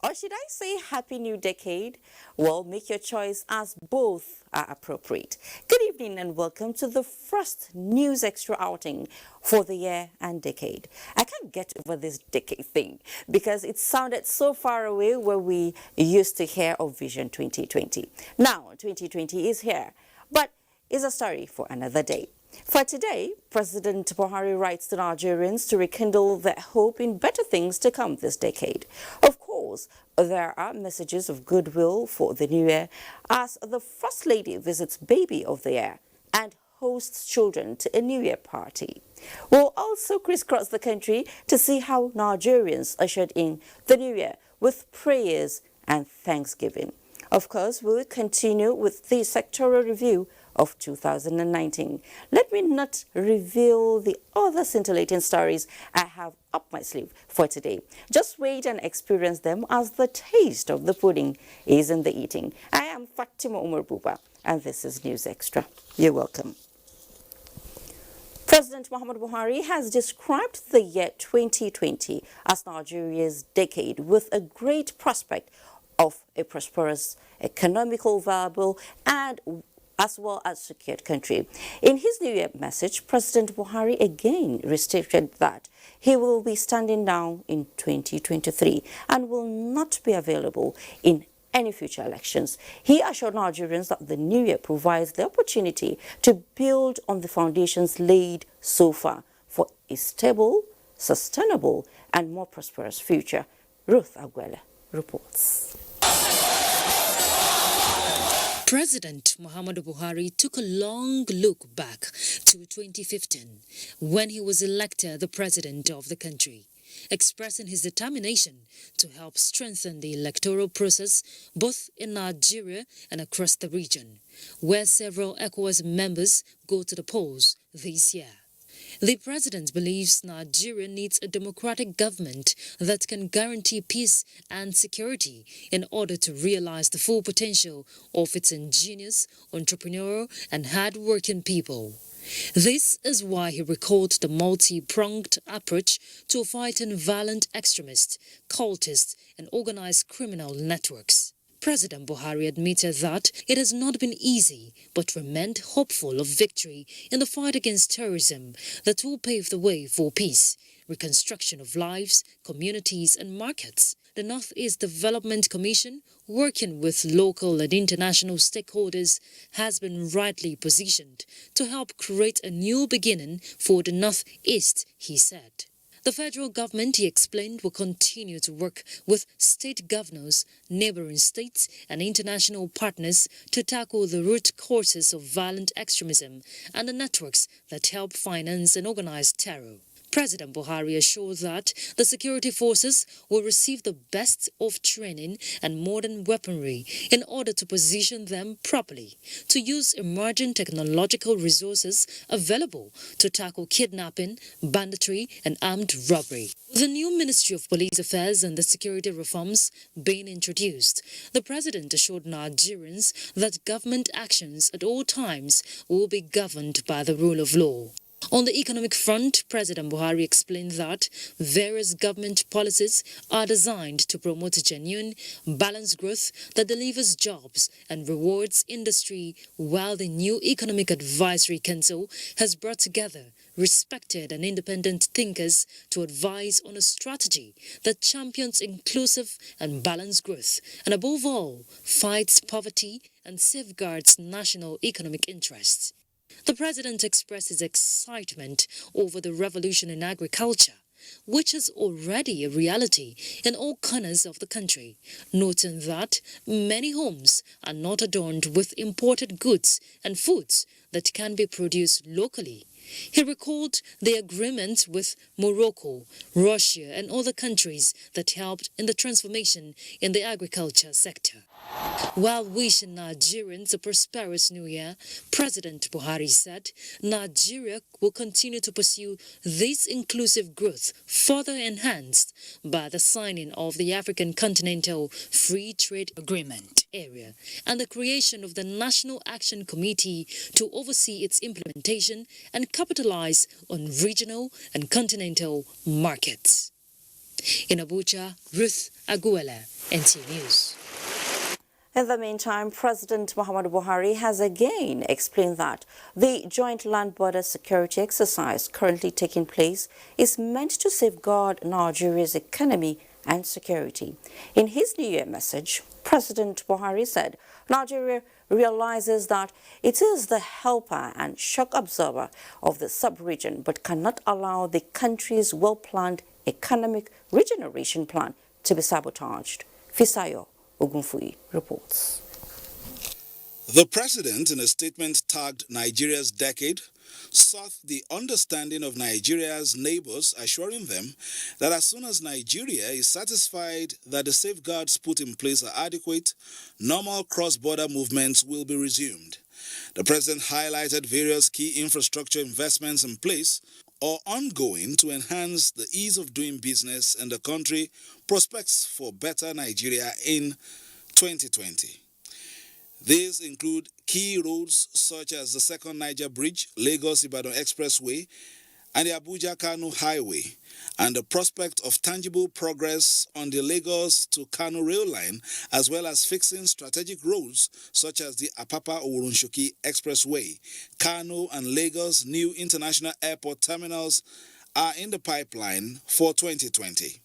or should I say Happy New Decade? Well, make your choice as both are appropriate. Good evening and welcome to the first News Extra outing for the year and decade. I can't get over this decade thing because it sounded so far away where we used to hear of Vision 2020. Now, 2020 is here, but it's a story for another day. For today, President Buhari writes to Nigerians to rekindle their hope in better things to come this decade. Of course, there are messages of goodwill for the new year as the First Lady visits Baby of the Year and hosts children to a New Year party. We'll also crisscross the country to see how Nigerians ushered in the New Year with prayers and thanksgiving. Of course, we'll continue with the sectoral review of 2019. Let me not reveal the other scintillating stories I have up my sleeve for today. Just wait and experience them as the taste of the pudding is in the eating. I am Fatima Umar Buba, and this is News Extra. You're welcome. President Muhammad Buhari has described the year 2020 as Nigeria's decade with a great prospect of a prosperous, economical, viable, and as well as secured country. In his New Year message, President Buhari again restated that he will be standing down in 2023 and will not be available in any future elections. He assured Nigerians that the New Year provides the opportunity to build on the foundations laid so far for a stable, sustainable, and more prosperous future. Ruth Aguele reports. President Muhammadu Buhari took a long look back to 2015 when he was elected the president of the country, expressing his determination to help strengthen the electoral process both in Nigeria and across the region, where several ECOWAS members go to the polls this year. The president believes Nigeria needs a democratic government that can guarantee peace and security in order to realize the full potential of its ingenious, entrepreneurial, and hard-working people. This is why he recalled the multi-pronged approach to fighting violent extremists, cultists, and organized criminal networks. President Buhari admitted that it has not been easy, but remained hopeful of victory in the fight against terrorism that will pave the way for peace, reconstruction of lives, communities, and markets. The Northeast Development Commission, working with local and international stakeholders, has been rightly positioned to help create a new beginning for the Northeast, he said. The federal government, he explained, will continue to work with state governors, neighboring states, and international partners to tackle the root causes of violent extremism and the networks that help finance and organize terror. President Buhari assured that the security forces will receive the best of training and modern weaponry in order to position them properly, to use emerging technological resources available to tackle kidnapping, banditry, and armed robbery. With the new Ministry of Police Affairs and the security reforms being introduced, the president assured Nigerians that government actions at all times will be governed by the rule of law. On the economic front, President Buhari explained that various government policies are designed to promote genuine, balanced growth that delivers jobs and rewards industry, while the new Economic Advisory Council has brought together respected and independent thinkers to advise on a strategy that champions inclusive and balanced growth, and above all, fights poverty and safeguards national economic interests. The president expressed his excitement over the revolution in agriculture, which is already a reality in all corners of the country, noting that many homes are not adorned with imported goods and foods that can be produced locally. He recalled the agreement with Morocco, Russia, and other countries that helped in the transformation in the agriculture sector. While wishing Nigerians a prosperous new year, President Buhari said Nigeria will continue to pursue this inclusive growth, further enhanced by the signing of the African Continental Free Trade Agreement area and the creation of the National Action Committee to oversee its implementation and capitalize on regional and continental markets. In Abuja, Ruth Aguela, NTA News. In the meantime, President Muhammadu Buhari has again explained that the joint land border security exercise currently taking place is meant to safeguard Nigeria's economy and security. In his New Year message, President Buhari said Nigeria realizes that it is the helper and shock absorber of the sub-region but cannot allow the country's well-planned economic regeneration plan to be sabotaged. Fisayo Ogunfuyi reports. The president, in a statement tagged Nigeria's decade, sought the understanding of Nigeria's neighbors, assuring them that as soon as Nigeria is satisfied that the safeguards put in place are adequate, normal cross-border movements will be resumed. The president highlighted various key infrastructure investments in place or ongoing to enhance the ease of doing business in the country, prospects for better Nigeria in 2020. These include key roads such as the Second Niger Bridge, Lagos-Ibadan Expressway, and the Abuja-Kano Highway, and the prospect of tangible progress on the Lagos to Kano rail line, as well as fixing strategic roads such as the Apapa-Orunshoki Expressway. Kano and Lagos new international airport terminals are in the pipeline for 2020.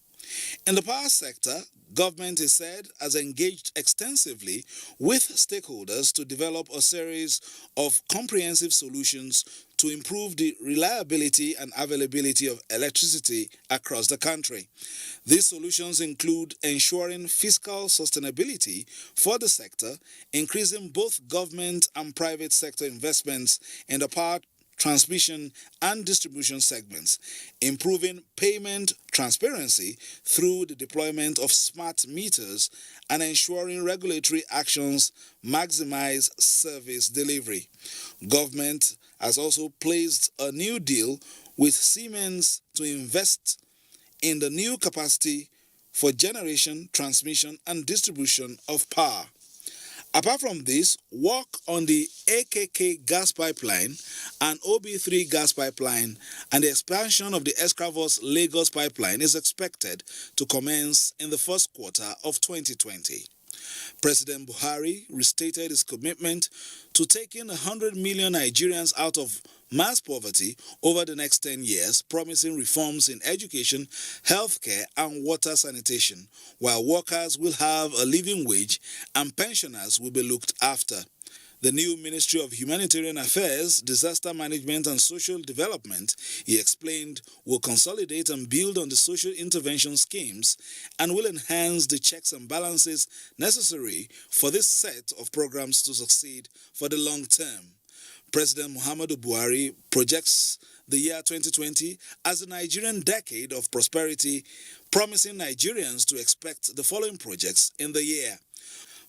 In the power sector, government is said has engaged extensively with stakeholders to develop a series of comprehensive solutions to improve the reliability and availability of electricity across the country. These solutions include ensuring fiscal sustainability for the sector, increasing both government and private sector investments in the power transmission and distribution segments, improving payment transparency through the deployment of smart meters, and ensuring regulatory actions maximize service delivery. Government has also placed a new deal with Siemens to invest in the new capacity for generation, transmission, and distribution of power. Apart from this, work on the AKK gas pipeline and OB3 gas pipeline and the expansion of the Escravos Lagos pipeline is expected to commence in the first quarter of 2020. President Buhari restated his commitment to taking 100 million Nigerians out of mass poverty over the next 10 years, promising reforms in education, healthcare, and water sanitation, while workers will have a living wage and pensioners will be looked after. The new Ministry of Humanitarian Affairs, Disaster Management and Social Development, he explained, will consolidate and build on the social intervention schemes and will enhance the checks and balances necessary for this set of programs to succeed for the long term. President Muhammadu Buhari projects the year 2020 as a Nigerian decade of prosperity, promising Nigerians to expect the following projects in the year.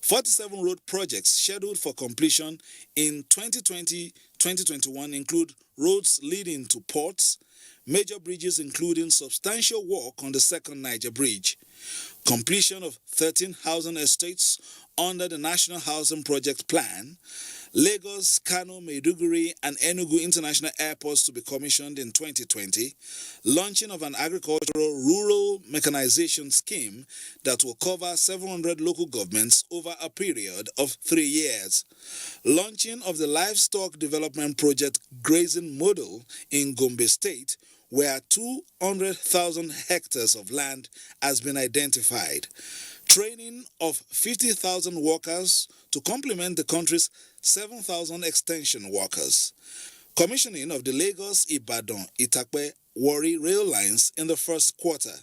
47 road projects scheduled for completion in 2020-2021 include roads leading to ports, major bridges including substantial work on the Second Niger Bridge, completion of 13 housing estates under the National Housing Project Plan, Lagos, Kano, Maiduguri, and Enugu international airports to be commissioned in 2020, launching of an agricultural rural mechanization scheme that will cover 700 local governments over a period of 3 years, launching of the livestock development project grazing model in Gombe State, where 200,000 hectares of land has been identified, training of 50,000 workers to complement the country's 7,000 extension workers, commissioning of the Lagos-Ibadan-Itakpe Warri rail lines in the first quarter,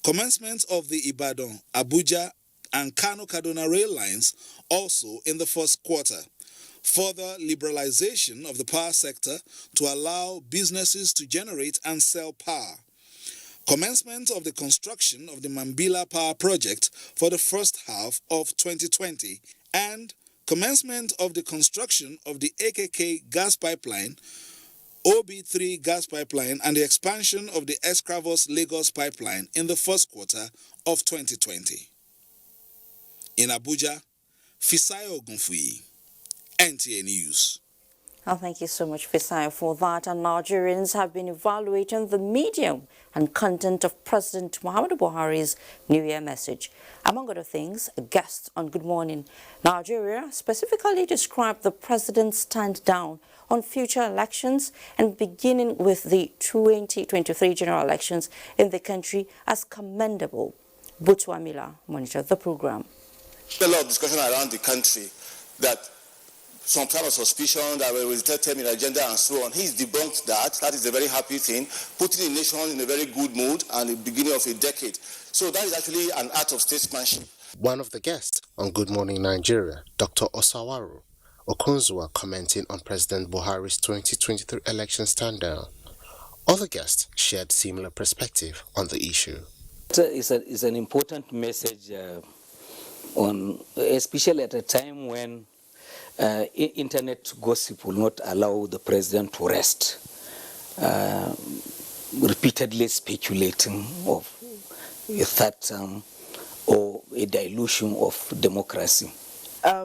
commencement of the Ibadan-Abuja and Kano-Kaduna rail lines also in the first quarter, further liberalization of the power sector to allow businesses to generate and sell power, commencement of the construction of the Mambila Power Project for the first half of 2020, and commencement of the construction of the AKK gas pipeline, OB3 gas pipeline, and the expansion of the Escravos Lagos pipeline in the first quarter of 2020. In Abuja, Fisayo Ogunfuyi, NTA News. Thank you so much, Fisaya, for that. And Nigerians have been evaluating the medium and content of President Muhammadu Buhari's New Year message. Among other things, a guest on Good Morning Nigeria specifically described the president's stand down on future elections and beginning with the 2023 general elections in the country as commendable. Butuamila monitored the program. A lot of discussion around the country that some kind of suspicion that we will term in agenda and so on. He's debunked that. That is a very happy thing, putting the nation in a very good mood and the beginning of a decade. So that is actually an act of statesmanship. One of the guests on Good Morning Nigeria, Dr. Osawaru Okunzuwa, commenting on President Buhari's 2023 election stand-down. Other guests shared similar perspective on the issue. It's an important message, especially at a time when internet gossip will not allow the president to rest, repeatedly speculating of a third term or a dilution of democracy.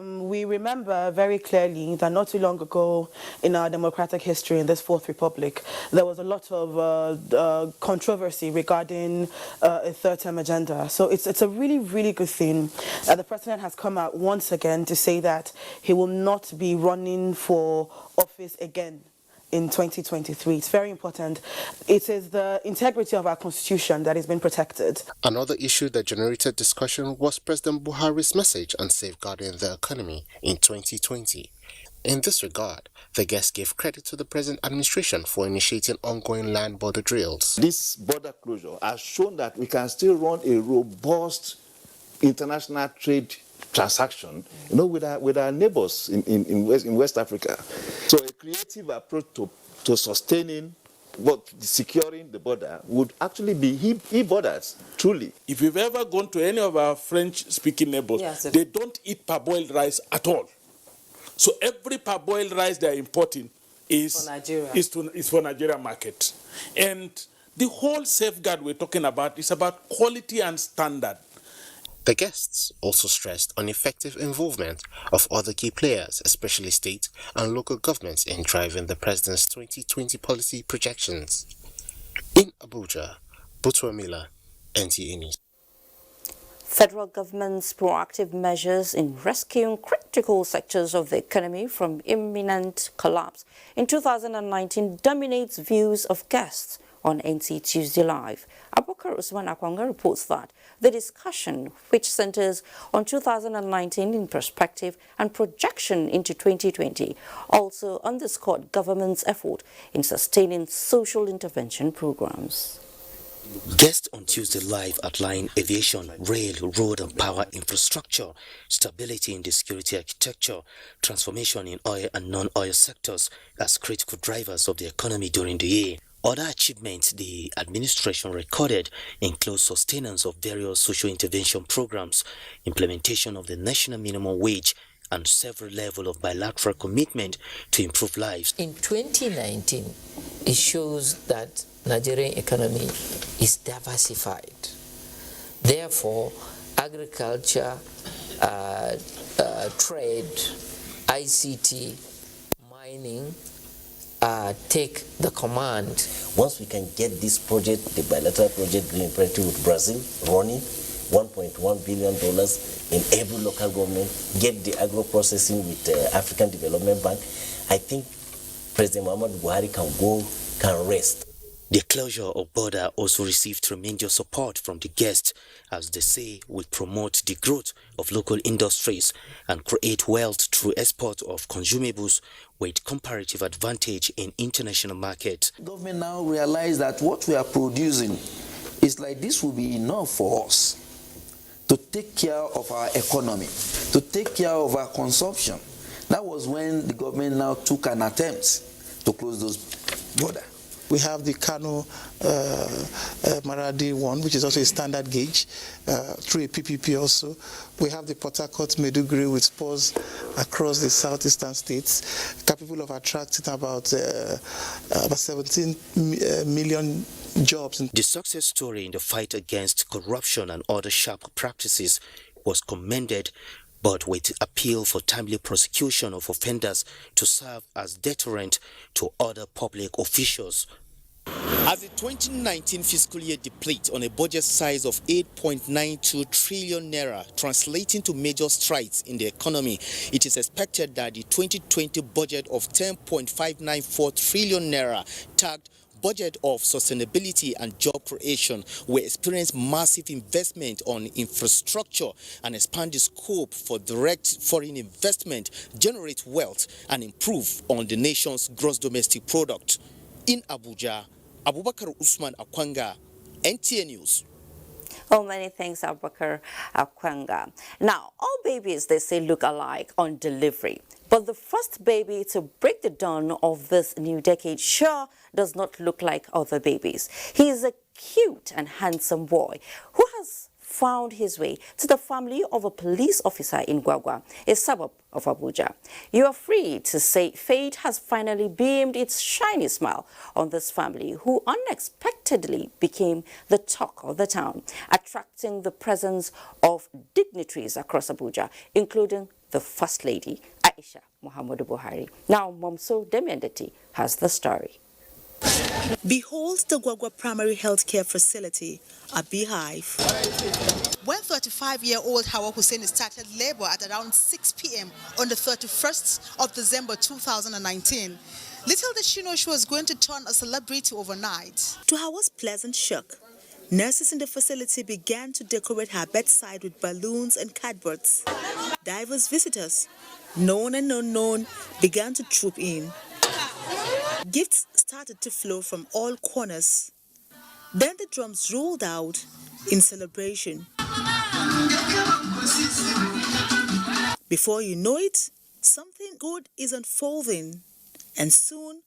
We remember very clearly that not too long ago in our democratic history in this Fourth Republic, there was a lot of controversy regarding a third-term agenda. So it's a really, really good thing that the president has come out once again to say that he will not be running for office again in 2023. It's very important. It is the integrity of our constitution that has been protected. Another issue that generated discussion was President Buhari's message on safeguarding the economy in 2020. In this regard, the guest gave credit to the present administration for initiating ongoing land border drills. This border closure has shown that we can still run a robust international trade transaction, with our neighbors in West Africa. So a creative approach to sustaining, but securing the border would actually be e-borders, truly. If you've ever gone to any of our French-speaking neighbors, yes, they don't eat parboiled rice at all. So every parboiled rice they're importing is for Nigeria market. And the whole safeguard we're talking about is about quality and standard. The guests also stressed on effective involvement of other key players, especially state and local governments, in driving the president's 2020 policy projections. In Abuja, Butuamila, NTA News. Federal government's proactive measures in rescuing critical sectors of the economy from imminent collapse in 2019 dominates views of guests on NTA Tuesday Live. Abubakar Usman Akwanga reports that the discussion, which centers on 2019 in perspective and projection into 2020, also underscored government's effort in sustaining social intervention programs. Guests on Tuesday Live outlined aviation, rail, road and power infrastructure, stability in the security architecture, transformation in oil and non-oil sectors as critical drivers of the economy during the year. Other achievements the administration recorded include sustenance of various social intervention programs, implementation of the national minimum wage, and several levels of bilateral commitment to improve lives. In 2019, it shows that Nigerian economy is diversified. Therefore, agriculture, trade, ICT, mining, take the command. Once we can get this project, the bilateral project Green Imperative with Brazil running, $1.1 billion in every local government, get the agro-processing with African Development Bank, I think President Muhammadu Buhari can rest. The closure of border also received tremendous support from the guests, as they say will promote the growth of local industries and create wealth through export of consumables with comparative advantage in international markets. Government now realize that what we are producing is like this will be enough for us to take care of our economy, to take care of our consumption. That was when the government now took an attempt to close those borders. We have the Kano Maradi one, which is also a standard gauge through a PPP also. We have the Port Harcourt Maiduguri with spurs across the southeastern states, capable of attracting about 17 million jobs. The success story in the fight against corruption and other sharp practices was commended but with appeal for timely prosecution of offenders to serve as deterrent to other public officials. As the 2019 fiscal year depletes on a budget size of 8.92 trillion naira, translating to major strides in the economy, it is expected that the 2020 budget of 10.594 trillion naira, tagged Budget of Sustainability and Job Creation, will experience massive investment on infrastructure and expand the scope for direct foreign investment, generate wealth and improve on the nation's gross domestic product. In Abuja, Abubakar Usman Akwanga, NTA News. Oh, many thanks, Abubakar Akwanga. Now, all babies, they say, look alike on delivery. But the first baby to break the dawn of this new decade sure does not look like other babies. He is a cute and handsome boy who has found his way to the family of a police officer in Gwagwa, a suburb of Abuja. You are free to say fate has finally beamed its shiny smile on this family who unexpectedly became the talk of the town, attracting the presence of dignitaries across Abuja, including the First Lady, Aisha Muhammadu Buhari. Now, Momso Demiandeti has the story. Behold the Gwagwa Primary Healthcare Facility, a beehive. When 35-year-old Hawa Hussein started labor at around 6 p.m. on the 31st of December 2019, little did she know she was going to turn a celebrity overnight. To Hawa's pleasant shock, nurses in the facility began to decorate her bedside with balloons and cardboards. Diverse visitors, known and unknown, began to troop in. Gifts started to flow from all corners. Then the drums rolled out in celebration. Before you know it, something good is unfolding. And soon,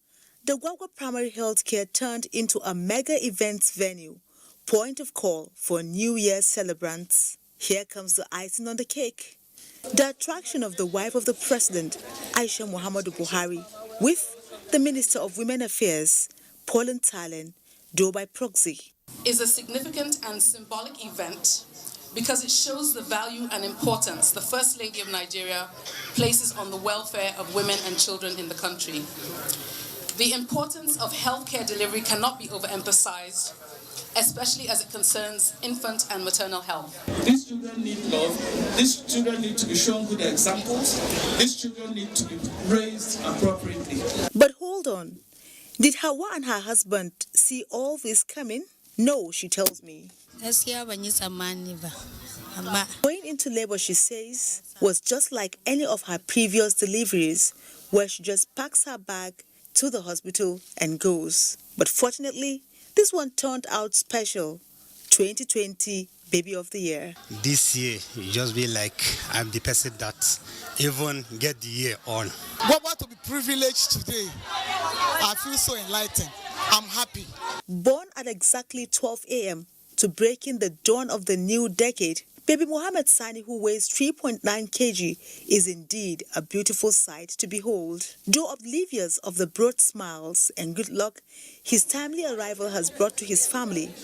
the Gwagwa Primary Healthcare turned into a mega events venue, point of call for New Year's celebrants. Here comes the icing on the cake. The attraction of the wife of the president, Aisha Muhammadu Buhari, with the Minister of Women Affairs, Pauline Talen, though by proxy. Is a significant and symbolic event because it shows the value and importance the First Lady of Nigeria places on the welfare of women and children in the country. The importance of healthcare delivery cannot be overemphasized, especially as it concerns infant and maternal health. These children need love. These children need to be shown good examples. These children need to be raised appropriately. But hold on. Did Hawa and her husband see all this coming? No, she tells me. Going into labor, she says, was just like any of her previous deliveries, where she just packs her bag to the hospital and goes. But fortunately, this one turned out special. 2020 Baby of the Year. This year, it just be like I'm the person that even get the year on. Gwagwa to be privileged today. I feel so enlightened. I'm happy. Born at exactly 12 a.m. to break in the dawn of the new decade, Baby Mohammed Sani, who weighs 3.9 kg, is indeed a beautiful sight to behold. Though oblivious of the broad smiles and good luck his timely arrival has brought to his family,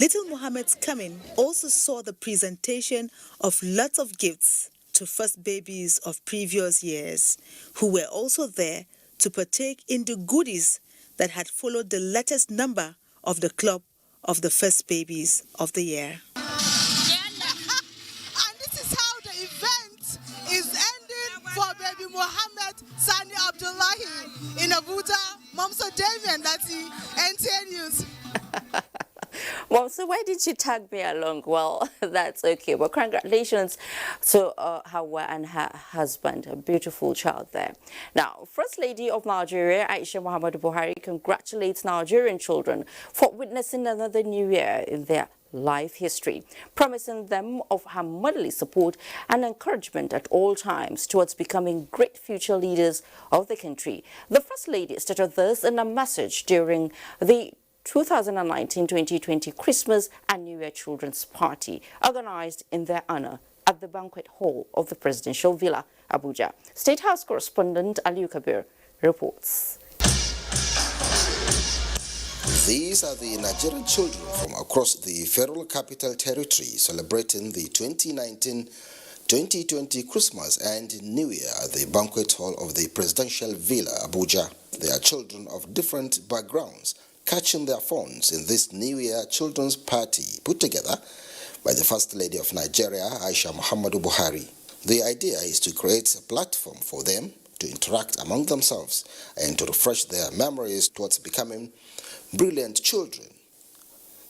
little Mohammed's coming also saw the presentation of lots of gifts to first babies of previous years, who were also there to partake in the goodies that had followed the latest number of the Club of the First Babies of the Year. Mohammed Sani Abdullahi in Abuja, Momso Damian, that's the NTA News. Well, so why did you tag me along? Well, that's okay. Well, congratulations to Hawa and her husband, a beautiful child there. Now, First Lady of Nigeria, Aisha Muhammadu Buhari, congratulates Nigerian children for witnessing another new year in their life history, promising them of her motherly support and encouragement at all times towards becoming great future leaders of the country. The First Lady stated this in a message during the 2019-2020 Christmas and New Year Children's Party, organized in their honor at the banquet hall of the Presidential Villa, Abuja. State House correspondent Aliu Kabir reports. These are the Nigerian children from across the Federal Capital Territory celebrating the 2020 Christmas and New Year at the banquet hall of the Presidential Villa, Abuja. There are children of different backgrounds catching their phones in this New Year children's party put together by the First Lady of Nigeria, Aisha Muhammadu Buhari. The idea is to create a platform for them to interact among themselves and to refresh their memories towards becoming brilliant children.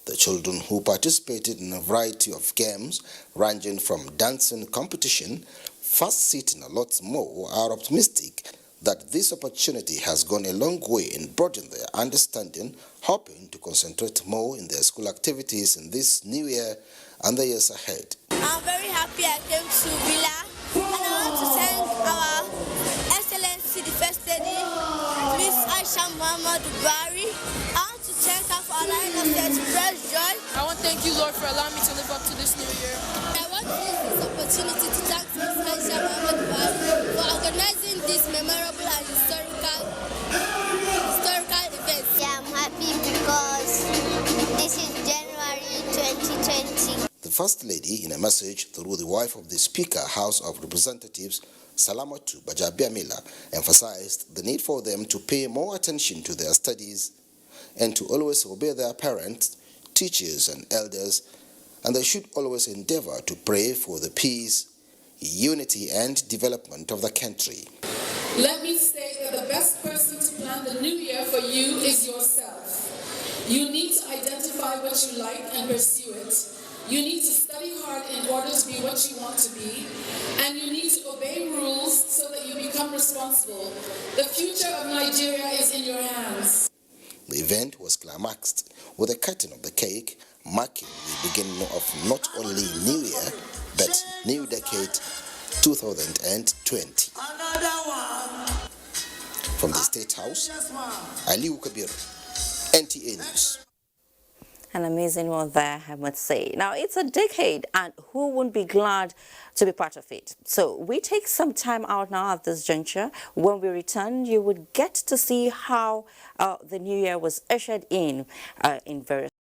The children who participated in a variety of games ranging from dancing competition, fast sitting, a lot more, are optimistic that this opportunity has gone a long way in broadening their understanding, hoping to concentrate more in their school activities in this new year and the years ahead. I'm very happy I came to Villa, and I want to thank our Excellency, the First Lady, Miss Aisha Muhammadu Buhari. I want to thank her for allowing us to express joy. I want to thank you, Lord, for allowing me to live up to this new year. I want to use this opportunity to thank Miss Aisha Muhammadu Buhari for organizing this memorable and historical event. Yeah, I'm happy because this is January 2020. The First Lady, in a message through the wife of the Speaker, House of Representatives, Salamatu Bajabiamila, emphasized the need for them to pay more attention to their studies and to always obey their parents, teachers and elders, and they should always endeavor to pray for the peace, unity and development of the country. Let me say that the best person to plan the new year for you is yourself. You need to identify what you like and pursue it. You need to study hard in order to be what you want to be, and you need to obey rules so that you become responsible. The future of Nigeria is in your hands. The event was climaxed with a cutting of the cake, marking the beginning of not only New Year, but New Decade 2020. From the State House, Aliu Kabir, NTA News. An amazing one there, I must say. Now, it's a decade, and who wouldn't be glad to be part of it? So we take some time out now at this juncture. When we return, you would get to see how the new year was ushered in various